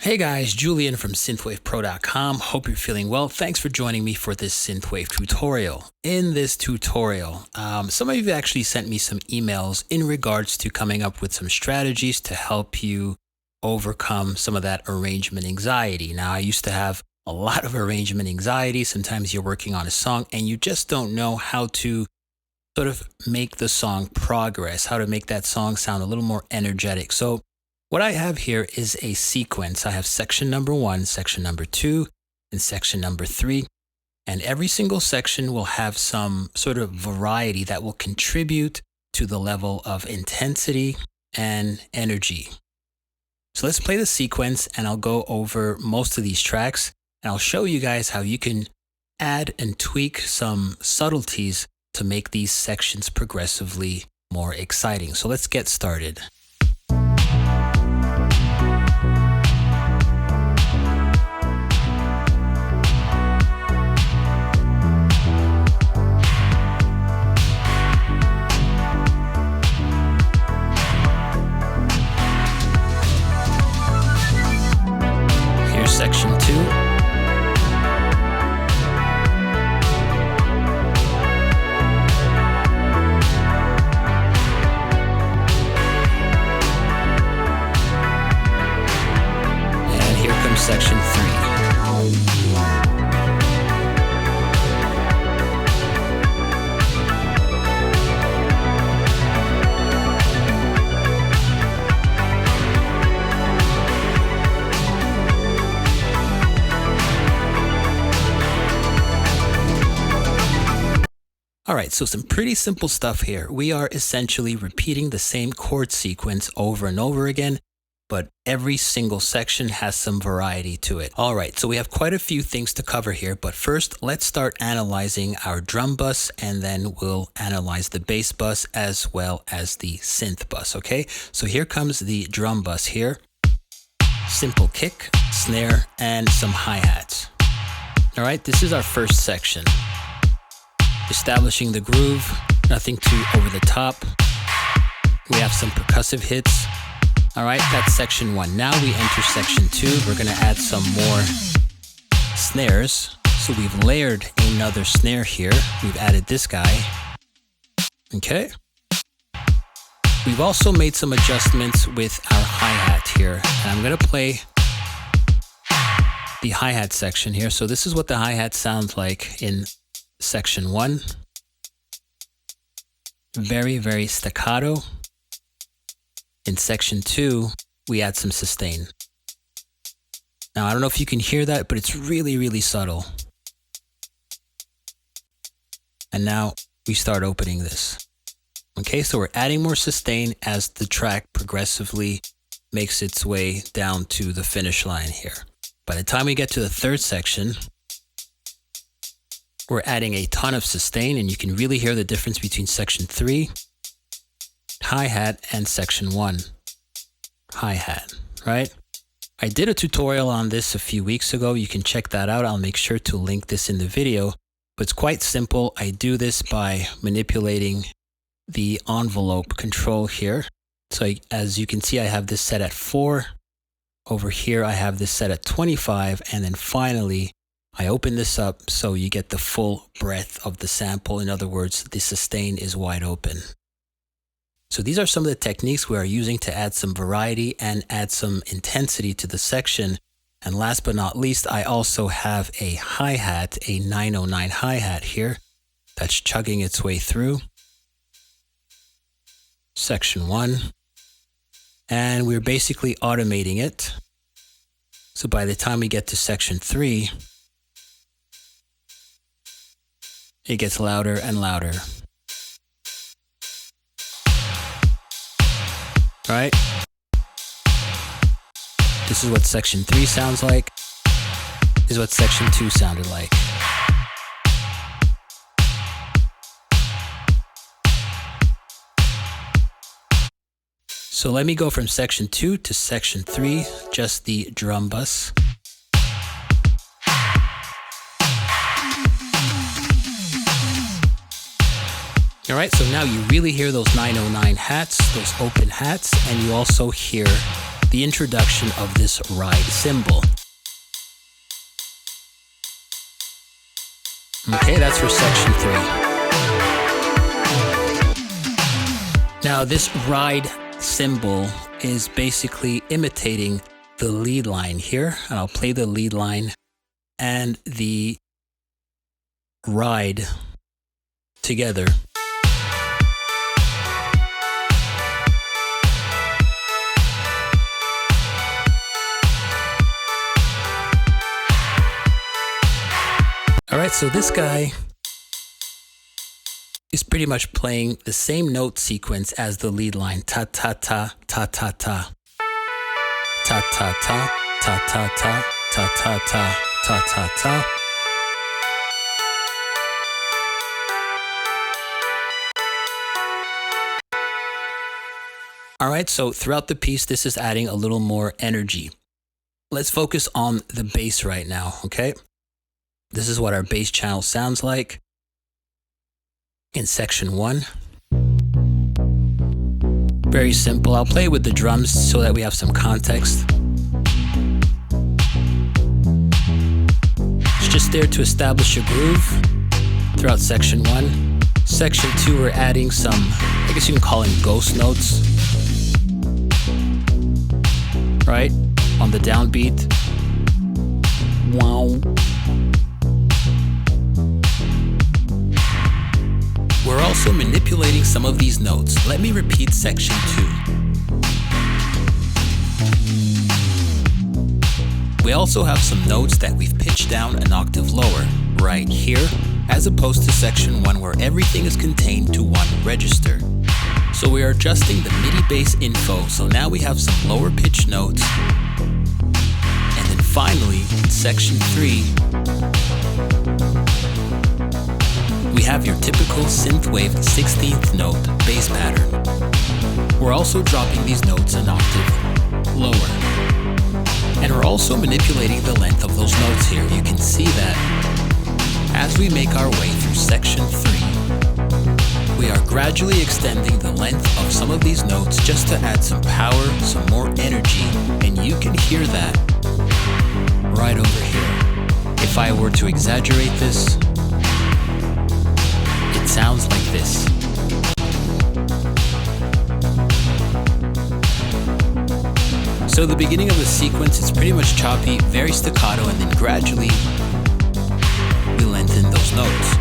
Hey guys, Julian from synthwavepro.com. Hope you're feeling well. Thanks for joining me for this synthwave tutorial. In this tutorial, some of you actually sent me some emails in regards to coming up with some strategies to help you overcome some of that arrangement anxiety. Now, I used to have a lot of arrangement anxiety. Sometimes you're working on a song and you just don't know how to sort of make the song progress, how to make that song sound a little more energetic. So what I have here is a sequence. I have section number 1, section number 2, and section number 3. And every single section will have some sort of variety that will contribute to the level of intensity and energy. So let's play the sequence and I'll go over most of these tracks and I'll show you guys how you can add and tweak some subtleties to make these sections progressively more exciting. So let's get started. Section 2. And here comes section 3. All right, so some pretty simple stuff here. We are essentially repeating the same chord sequence over and over again, but every single section has some variety to it. All right, so we have quite a few things to cover here, but first let's start analyzing our drum bus and then we'll analyze the bass bus as well as the synth bus, okay? So here comes the drum bus here. Simple kick, snare, and some hi-hats. All right, this is our first section. Establishing the groove, nothing too over the top. We have some percussive hits. All right, that's section 1. Now we enter section 2. We're gonna add some more snares. So we've layered another snare here. We've added this guy. Okay. We've also made some adjustments with our hi-hat here. And I'm gonna play the hi-hat section here. So this is what the hi-hat sounds like in section 1, very, very staccato. In section 2, we add some sustain. Now, I don't know if you can hear that, but it's really, really subtle. And now we start opening this. Okay, so we're adding more sustain as the track progressively makes its way down to the finish line here. By the time we get to the third section, we're adding a ton of sustain, and you can really hear the difference between section 3, hi-hat, and section 1, hi-hat, right? I did a tutorial on this a few weeks ago. You can check that out. I'll make sure to link this in the video, but it's quite simple. I do this by manipulating the envelope control here. So as you can see, I have this set at 4. Over here, I have this set at 25, and then finally, I open this up so you get the full breadth of the sample. In other words, the sustain is wide open. So these are some of the techniques we are using to add some variety and add some intensity to the section. And last but not least, I also have a hi-hat, a 909 hi-hat here that's chugging its way through section 1. And we're basically automating it. So by the time we get to section 3, it gets louder and louder. All right? This is what section 3 sounds like. This is what section 2 sounded like. So let me go from section 2 to section 3, just the drum bus. All right, so now you really hear those 909 hats, those open hats, and you also hear the introduction of this ride cymbal. Okay, that's for section 3. Now this ride cymbal is basically imitating the lead line here, and I'll play the lead line and the ride together. All right, so this guy is pretty much playing the same note sequence as the lead line. Ta ta ta ta ta ta. Ta ta ta ta ta ta ta ta ta ta ta ta. All right, so throughout the piece, this is adding a little more energy. Let's focus on the bass right now, okay? This is what our bass channel sounds like in section 1. Very simple. I'll play with the drums so that we have some context. It's just there to establish a groove throughout section 1. Section 2, we're adding some, I guess you can call them ghost notes, right? On the downbeat. Wow. We're also manipulating some of these notes. Let me repeat section 2. We also have some notes that we've pitched down an octave lower, right here, as opposed to section 1 where everything is contained to one register. So we are adjusting the MIDI bass info, so now we have some lower pitch notes. And then finally, in section 3, we have your typical synthwave 16th note bass pattern. We're also dropping these notes an octave lower. And we're also manipulating the length of those notes here. You can see that as we make our way through section 3, we are gradually extending the length of some of these notes just to add some power, some more energy, and you can hear that right over here. If I were to exaggerate this, it sounds like this. So the beginning of the sequence is pretty much choppy, very staccato, and then gradually we lengthen those notes.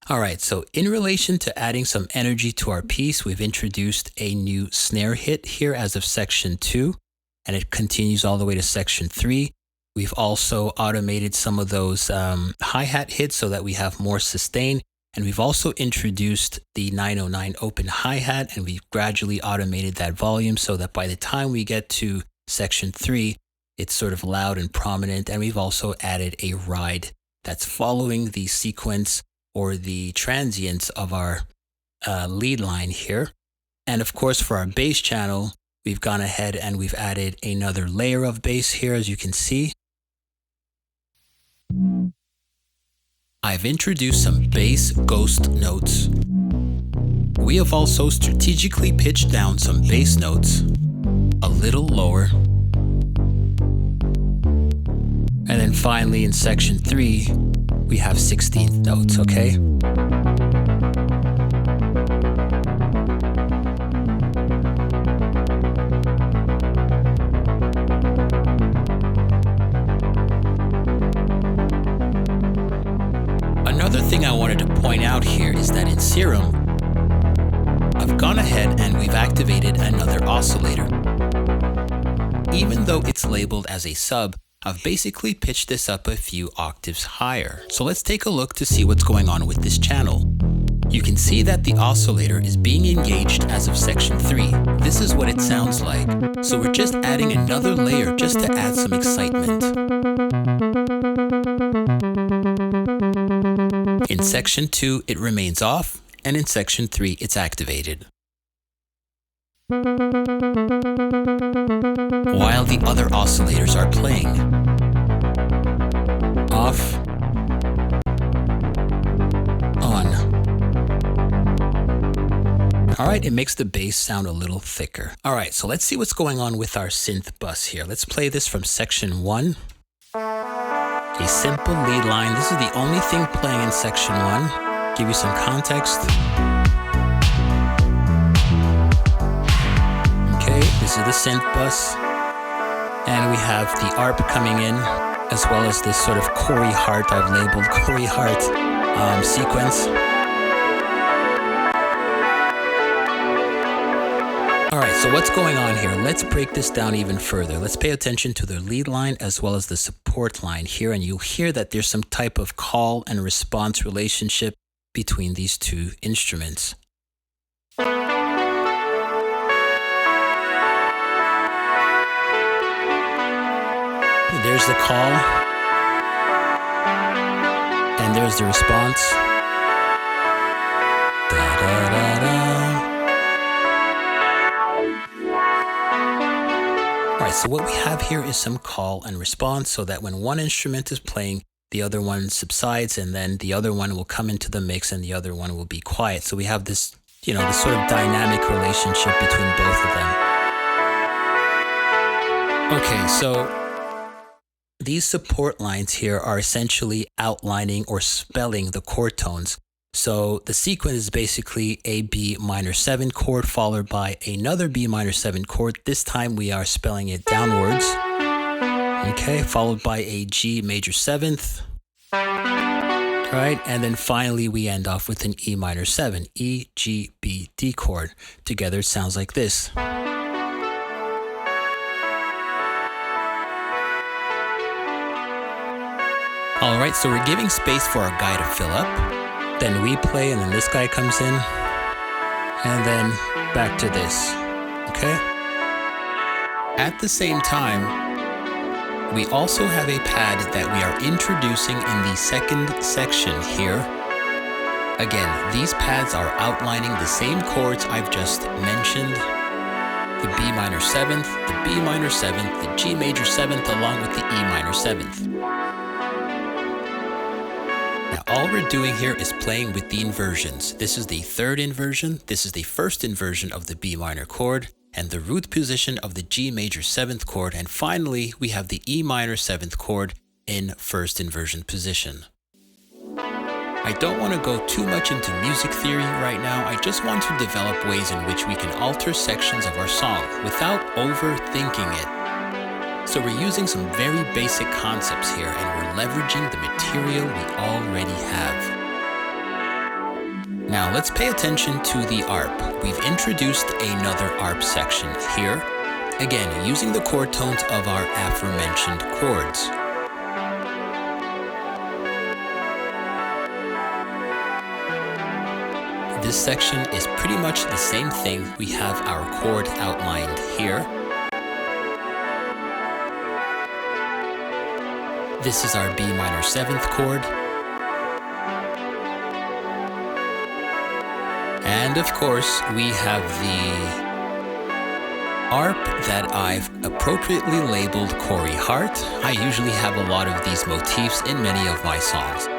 All right, so in relation to adding some energy to our piece, we've introduced a new snare hit here as of section 2, and it continues all the way to section 3. We've also automated some of those hi-hat hits so that we have more sustain, and we've also introduced the 909 open hi-hat, and we've gradually automated that volume so that by the time we get to section 3, it's sort of loud and prominent, and we've also added a ride that's following the sequence or the transients of our lead line here. And of course, for our bass channel, we've gone ahead and we've added another layer of bass here, as you can see. I've introduced some bass ghost notes. We have also strategically pitched down some bass notes a little lower. And then finally in section 3, we have 16th notes, okay? Another thing I wanted to point out here is that in Serum, I've gone ahead and we've activated another oscillator. Even though it's labeled as a sub, I've basically pitched this up a few octaves higher. So let's take a look to see what's going on with this channel. You can see that the oscillator is being engaged as of section 3. This is what it sounds like. So we're just adding another layer just to add some excitement. In section 2, it remains off, and in section 3, it's activated. While the other oscillators are playing. Off, on. All right, it makes the bass sound a little thicker. All right, so let's see what's going on with our synth bus here. Let's play this from section 1. A simple lead line. This is the only thing playing in section 1. Give you some context. Okay, this is the synth bus. And we have the ARP coming in, as well as this sort of Corey Hart, I've labeled Corey Hart sequence. All right, so what's going on here? Let's break this down even further. Let's pay attention to the lead line as well as the support line here, and you'll hear that there's some type of call and response relationship between these two instruments. There's the call, and there's the response. All right, so what we have here is some call and response, so that when one instrument is playing, the other one subsides, and then the other one will come into the mix and the other one will be quiet. So we have this, this sort of dynamic relationship between both of them. Okay, so these support lines here are essentially outlining or spelling the chord tones. So the sequence is basically a B minor 7 chord followed by another B minor 7 chord. This time we are spelling it downwards. Okay, followed by a G major 7th. All right, and then finally we end off with an E minor 7, E, G, B, D chord. Together it sounds like this. All right, so we're giving space for our guy to fill up. Then we play, and then this guy comes in. And then back to this, okay? At the same time, we also have a pad that we are introducing in the second section here. Again, these pads are outlining the same chords I've just mentioned. The B minor 7th, the B minor 7th, the G major 7th, along with the E minor 7th. Now, all we're doing here is playing with the inversions. This is the third inversion, this is the first inversion of the B minor chord, and the root position of the G major 7th chord, and finally, we have the E minor 7th chord in first inversion position. I don't want to go too much into music theory right now. I just want to develop ways in which we can alter sections of our song without overthinking it. So we're using some very basic concepts here, and we're leveraging the material we already have. Now let's pay attention to the ARP. We've introduced another ARP section here, again using the chord tones of our aforementioned chords. This section is pretty much the same thing. We have our chord outlined here. This is our B minor 7th chord. And of course, we have the ARP that I've appropriately labeled Corey Hart. I usually have a lot of these motifs in many of my songs.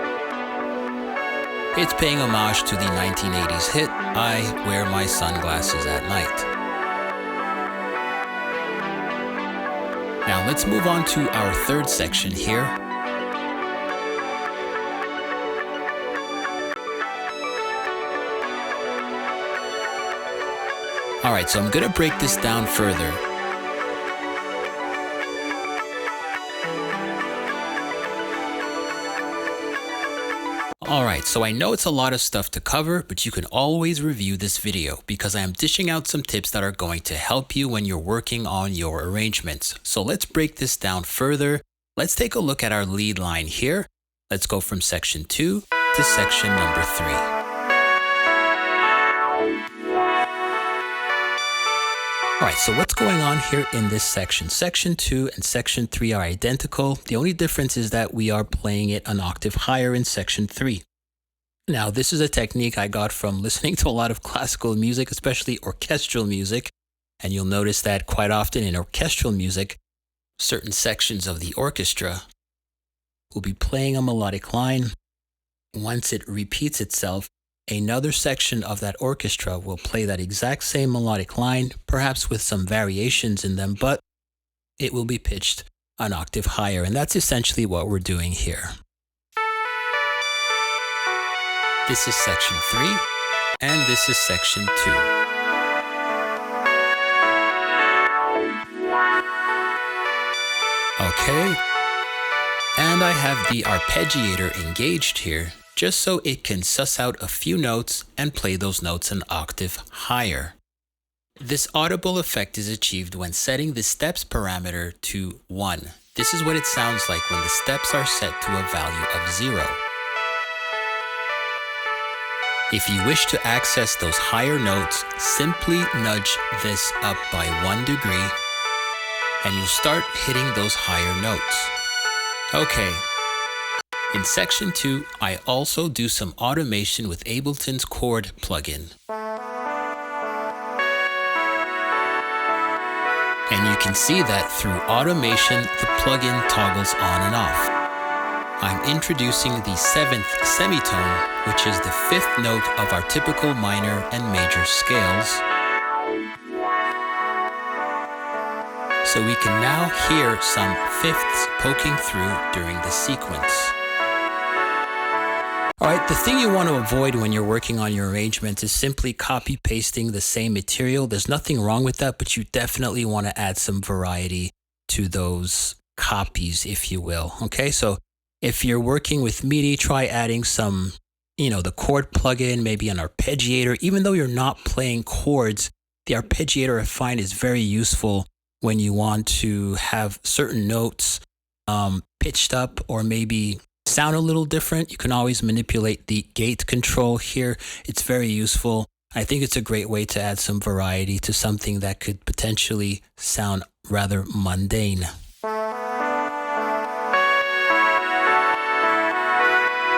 It's paying homage to the 1980s hit, I Wear My Sunglasses at Night. Now let's move on to our third section here. All right, so I'm going to break this down further. All right, so I know it's a lot of stuff to cover, but you can always review this video because I am dishing out some tips that are going to help you when you're working on your arrangements. So let's break this down further. Let's take a look at our lead line here. Let's go from section 2 to section number 3. All right, so what's going on here in this section? Section 2 and section 3 are identical. The only difference is that we are playing it an octave higher in section 3. Now, this is a technique I got from listening to a lot of classical music, especially orchestral music. And you'll notice that quite often in orchestral music, certain sections of the orchestra will be playing a melodic line. Once it repeats itself, another section of that orchestra will play that exact same melodic line, perhaps with some variations in them, but it will be pitched an octave higher. And that's essentially what we're doing here. This is section 3, and this is section 2. Okay, and I have the arpeggiator engaged here, just so it can suss out a few notes and play those notes an octave higher. This audible effect is achieved when setting the steps parameter to 1. This is what it sounds like when the steps are set to a value of 0. If you wish to access those higher notes, simply nudge this up by 1 degree, and you'll start hitting those higher notes. Okay, in section 2, I also do some automation with Ableton's chord plugin. And you can see that through automation, the plugin toggles on and off. I'm introducing the 7th semitone, which is the 5th note of our typical minor and major scales. So we can now hear some fifths poking through during the sequence. Alright, the thing you want to avoid when you're working on your arrangement is simply copy-pasting the same material. There's nothing wrong with that, but you definitely want to add some variety to those copies, if you will. Okay, so if you're working with MIDI, try adding some, the chord plugin, maybe an arpeggiator. Even though you're not playing chords, the arpeggiator I find is very useful when you want to have certain notes pitched up or maybe sound a little different. You can always manipulate the gate control here. It's very useful. I think it's a great way to add some variety to something that could potentially sound rather mundane.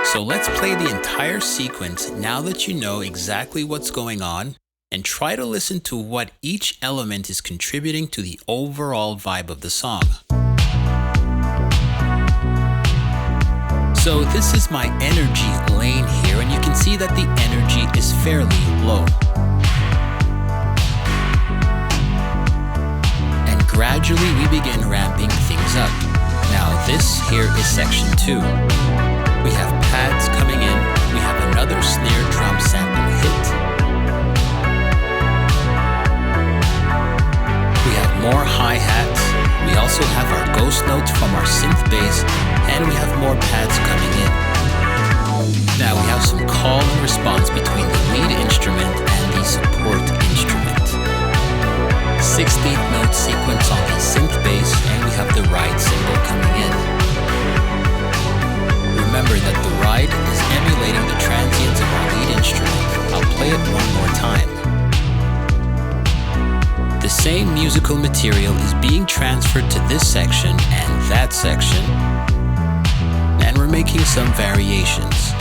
So let's play the entire sequence now that you know exactly what's going on, and try to listen to what each element is contributing to the overall vibe of the song. So this is my energy lane here, and you can see that the energy is fairly low. And gradually we begin ramping things up. Now this here is section 2. We have pads coming in, we have another snare drum sample hit. We have more hi-hats, we also have our ghost notes from our synth bass, and we have more pads coming in. Now we have some call and response between the lead instrument and the support instrument. 16th note sequence on the synth bass, and we have the ride cymbal coming in. Remember that the ride is emulating the transients of our lead instrument. I'll play it one more time. The same musical material is being transferred to this section and that section, and we're making some variations.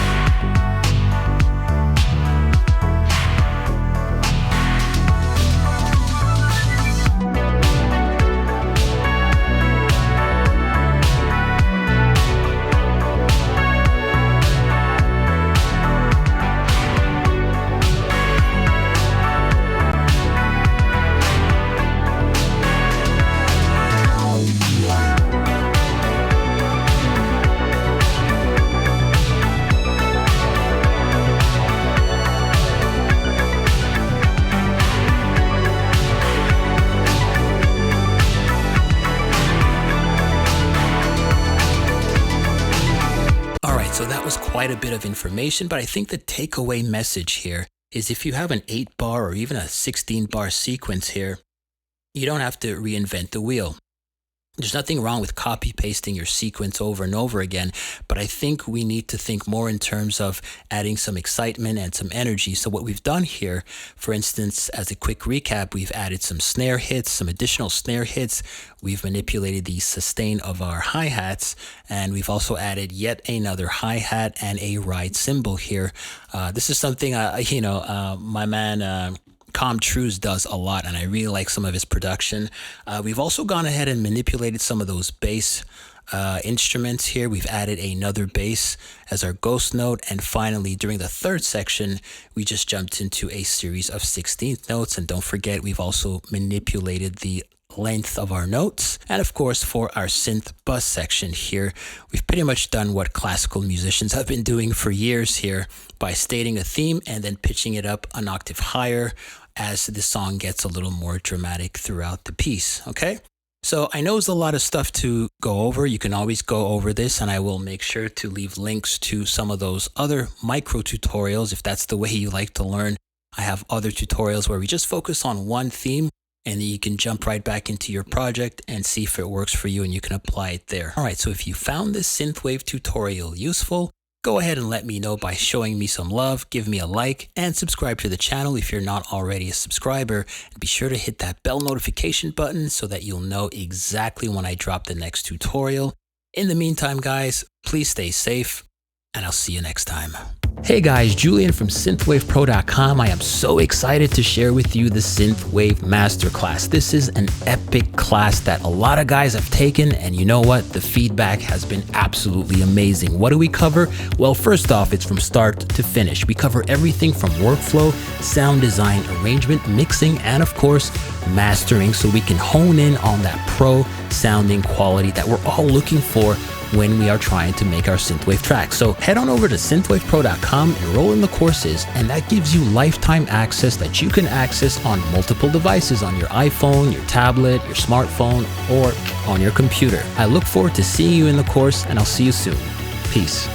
So that was quite a bit of information, but I think the takeaway message here is if you have an 8-bar or even a 16-bar sequence here, you don't have to reinvent the wheel. There's nothing wrong with copy-pasting your sequence over and over again, but I think we need to think more in terms of adding some excitement and some energy. So what we've done here, for instance, as a quick recap, we've added some snare hits, some additional snare hits. We've manipulated the sustain of our hi-hats, and we've also added yet another hi-hat and a ride cymbal here. This is something, my man... Com Trues does a lot, and I really like some of his production. We've also gone ahead and manipulated some of those bass instruments here. We've added another bass as our ghost note. And finally, during the third section, we just jumped into a series of 16th notes. And don't forget, we've also manipulated the length of our notes. And of course, for our synth bus section here, we've pretty much done what classical musicians have been doing for years here by stating a theme and then pitching it up an octave higher as the song gets a little more dramatic throughout the piece. Okay, so I know it's a lot of stuff to go over. You can always go over this, and I will make sure to leave links to some of those other micro tutorials if that's the way you like to learn. I have other tutorials where we just focus on one theme, and then you can jump right back into your project and see if it works for you and you can apply it there. All right, so if you found this synthwave tutorial useful, go ahead and let me know by showing me some love, give me a like, and subscribe to the channel if you're not already a subscriber. And be sure to hit that bell notification button so that you'll know exactly when I drop the next tutorial. In the meantime, guys, please stay safe, and I'll see you next time. Hey guys, Julian from synthwavepro.com. I am so excited to share with you the Synthwave Masterclass. This is an epic class that a lot of guys have taken, and you know what? The feedback has been absolutely amazing. What do we cover? Well, first off, it's from start to finish. We cover everything from workflow, sound design, arrangement, mixing, and of course, mastering, so we can hone in on that pro sounding quality that we're all looking for when we are trying to make our synthwave tracks. So head on over to synthwavepro.com, enroll in the courses, and that gives you lifetime access that you can access on multiple devices, on your iPhone, your tablet, your smartphone, or on your computer. I look forward to seeing you in the course, and I'll see you soon. Peace.